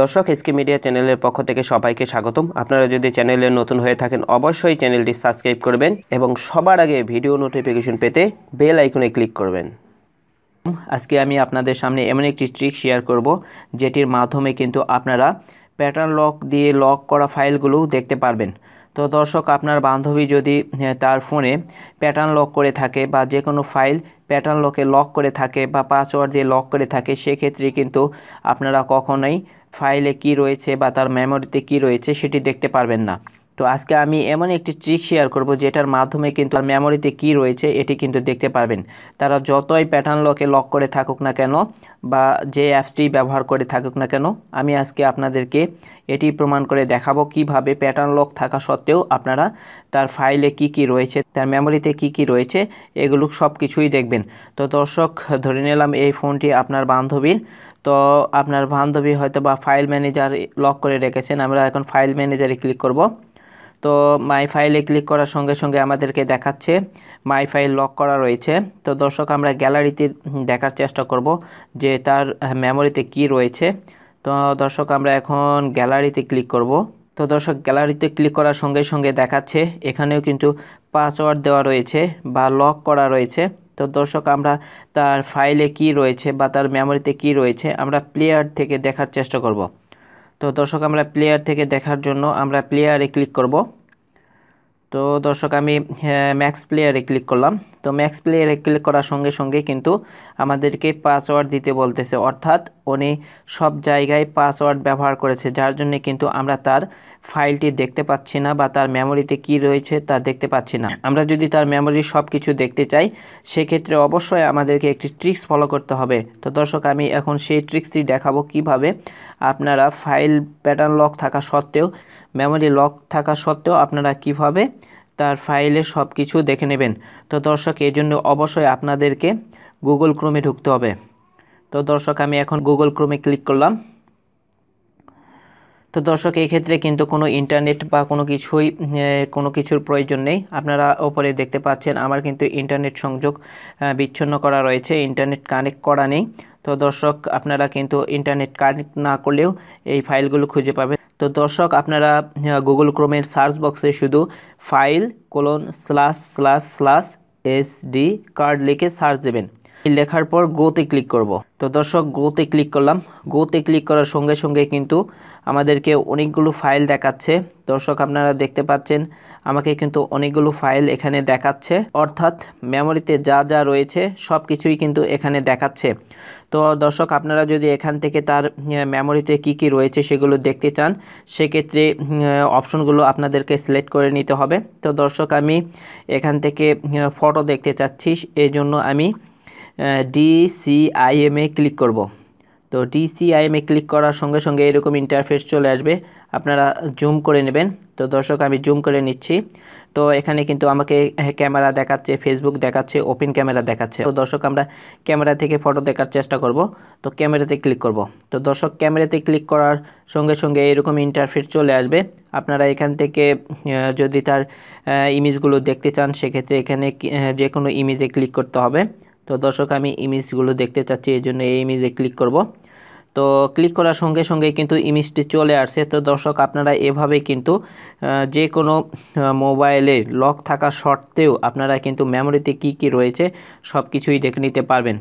দর্শক SK media চ্যানেলের পক্ষ থেকে সবাইকে স্বাগতম। আপনারা যদি চ্যানেলে নতুন হয়ে থাকেন অবশ্যই চ্যানেলটি সাবস্ক্রাইব করবেন এবং সবার আগে ভিডিও নোটিফিকেশন পেতে বেল আইকনে ক্লিক করবেন। আজকে আমি আপনাদের সামনে এমন একটি ট্রিক শেয়ার করব যেটির মাধ্যমে কিন্তু আপনারা প্যাটার্ন লক দিয়ে লক করা ফাইলগুলো দেখতে পারবেন। তো দর্শক, আপনার বান্ধবী যদি তার ফোনে প্যাটার্ন লক করে থাকে বা যে কোনো ফাইল প্যাটার্ন লকে লক করে থাকে বা পাসওয়ার্ড দিয়ে লক করে থাকে, সেক্ষেত্রে কিন্তু আপনারা কখনোই ফাইলে কি রয়েছে বা তার মেমোরিতে কি রয়েছে সেটি দেখতে পারবেন না। তো আজকে আমি এমন একটি ট্রিক শেয়ার করব যেটার মাধ্যমে কিন্তু তার মেমোরিতে কি রয়েছে এটি কিন্তু দেখতে পারবেন। তারা যতই প্যাটার্ন লকে লক করে থাকুক না কেন বা যে অ্যাপসটি ব্যবহার করে থাকুক না কেন, আমি আজকে আপনাদেরকে এটি প্রমাণ করে দেখাবো কিভাবে প্যাটার্ন লক থাকা সত্ত্বেও আপনারা তার ফাইলে কি কি রয়েছে, তার মেমোরিতে কি কি রয়েছে, এগুলো সব কিছুই দেখবেন। তো দর্শক, ধরে নিলাম এই ফোনটি আপনার বান্ধবীর। তো আপনার বান্ধবী হয়তো বা ফাইল ম্যানেজার লক করে রেখেছেন। আমরা এখন ফাইল ম্যানেজারে ক্লিক করব। তো মাই ফাইলে ক্লিক করার সঙ্গে সঙ্গে আমাদেরকে দেখাচ্ছে মাই ফাইল লক করা রয়েছে। তো দর্শক, আমরা গ্যালারিতে দেখার চেষ্টা করব যে তার মেমোরিতে কি রয়েছে। তো দর্শক, আমরা এখন গ্যালারিতে ক্লিক করব। তো দর্শক, গ্যালারিতে ক্লিক করার সঙ্গে সঙ্গে দেখাচ্ছে এখানেও কিন্তু পাসওয়ার্ড দেওয়া রয়েছে বা লক করা রয়েছে। তো দর্শক, আমরা তার ফাইলে কি রয়েছে বা তার মেমোরিতে কি রয়েছে আমরা প্লেয়ার থেকে দেখার চেষ্টা করব। তো দর্শক, আমরা প্লেয়ার থেকে দেখার জন্য আমরা প্লেয়ারে ক্লিক করব। তো দর্শক, আমি ম্যাক্স প্লেয়ারে ক্লিক করলাম। তো ম্যাক্স প্লেয়ারে ক্লিক করার সঙ্গে সঙ্গে কিন্তু আমাদেরকে পাসওয়ার্ড দিতে বলতেছে, অর্থাৎ উনি সব জায়গায় পাসওয়ার্ড ব্যবহার করেছে, যার জন্য কিন্তু আমরা তার ফাইলটি দেখতে পাচ্ছি না বা তার মেমোরিতে কি রয়েছে তা দেখতে পাচ্ছি না। আমরা যদি তার মেমোরির সব কিছু দেখতে চাই সেক্ষেত্রে অবশ্যই আমাদেরকে একটি ট্রিক্স ফলো করতে হবে। তো দর্শক, আমি এখন সেই ট্রিক্সটি দেখাবো কিভাবে আপনারা ফাইল প্যাটার্ন লক থাকা সত্ত্বেও, মেমোরি লক থাকা সত্ত্বেও আপনারা কিভাবে তার ফাইলে সব কিছু দেখে নেবেন। তো দর্শক, এই জন্য অবশ্যই আপনাদেরকে গুগল ক্রোমে ঢুকতে হবে। তো দর্শক, আমি এখন গুগল ক্রোমে ক্লিক করলাম। তো দর্শক, এই ক্ষেত্রে কিন্তু কোনো ইন্টারনেট বা কোনো কিছুর প্রয়োজন নেই। আপনারা ওপরে দেখতে পাচ্ছেন আমার কিন্তু ইন্টারনেট সংযোগ বিচ্ছিন্ন করা রয়েছে, ইন্টারনেট কানেক্ট করা নেই। তো দর্শক, আপনারা কিন্তু ইন্টারনেট কানেক্ট না করলেও এই ফাইলগুলো খুঁজে পাবেন। তো দর্শক, আপনারা গুগল ক্রোমের সার্চ বক্সে শুধু file://SD কার্ড লিখে সার্চ দেবেন। লেখার পর গোতে ক্লিক করব। তো দর্শক, গোতে ক্লিক করলাম। গোতে ক্লিক করার সঙ্গে সঙ্গে কিন্তু আমাদেরকে অনেকগুলো ফাইল দেখাচ্ছে। দর্শক, আপনারা দেখতে পাচ্ছেন আমাকে কিন্তু অনেকগুলো ফাইল এখানে দেখাচ্ছে, অর্থাৎ মেমোরিতে যা যা রয়েছে সব কিছুই কিন্তু এখানে দেখাচ্ছে। তো দর্শক, আপনারা যদি এখান থেকে তার মেমোরিতে কি কি রয়েছে সেগুলো দেখতে চান সেক্ষেত্রে অপশনগুলো আপনাদেরকে সিলেক্ট করে নিতে হবে। তো দর্শক, আমি এখান থেকে ফটো দেখতে চাচ্ছি, এই জন্য আমি DCIM-এ ক্লিক করব। তো DCIM-এ ক্লিক করার সঙ্গে সঙ্গে এরকম ইন্টারফেস চলে আসবে, আপনারা জুম করে নেবেন। তো দর্শক, আমি জুম করে নিচ্ছি। তো এখানে কিন্তু আমাকে ক্যামেরা দেখাচ্ছে, ফেসবুক দেখাচ্ছে, ওপেন ক্যামেরা দেখাচ্ছে। তো দর্শক, আমরা ক্যামেরা থেকে ফটো দেখার চেষ্টা করব। তো ক্যামেরাতে ক্লিক করব। তো দর্শক, ক্যামেরাতে ক্লিক করার সঙ্গে সঙ্গে এরকম ইন্টারফেস চলে আসবে। আপনারা এখান থেকে যদি তার ইমেজগুলো দেখতে চান সেক্ষেত্রে এখানে যে কোনো ইমেজে ক্লিক করতে হবে। তো দর্শক, আমি ইমেজগুলো দেখতে চাচ্ছি, এই জন্য এই ইমেজে ক্লিক করব। তো ক্লিক করার সঙ্গে সঙ্গে কিন্তু ইমেজটি চলে আসছে। তো দর্শক, আপনারা এভাবে কিন্তু যে কোনো মোবাইলে লক থাকা সত্ত্বেও আপনারা কিন্তু মেমোরিতে কি কি রয়েছে সব কিছুই দেখে নিতে পারবেন।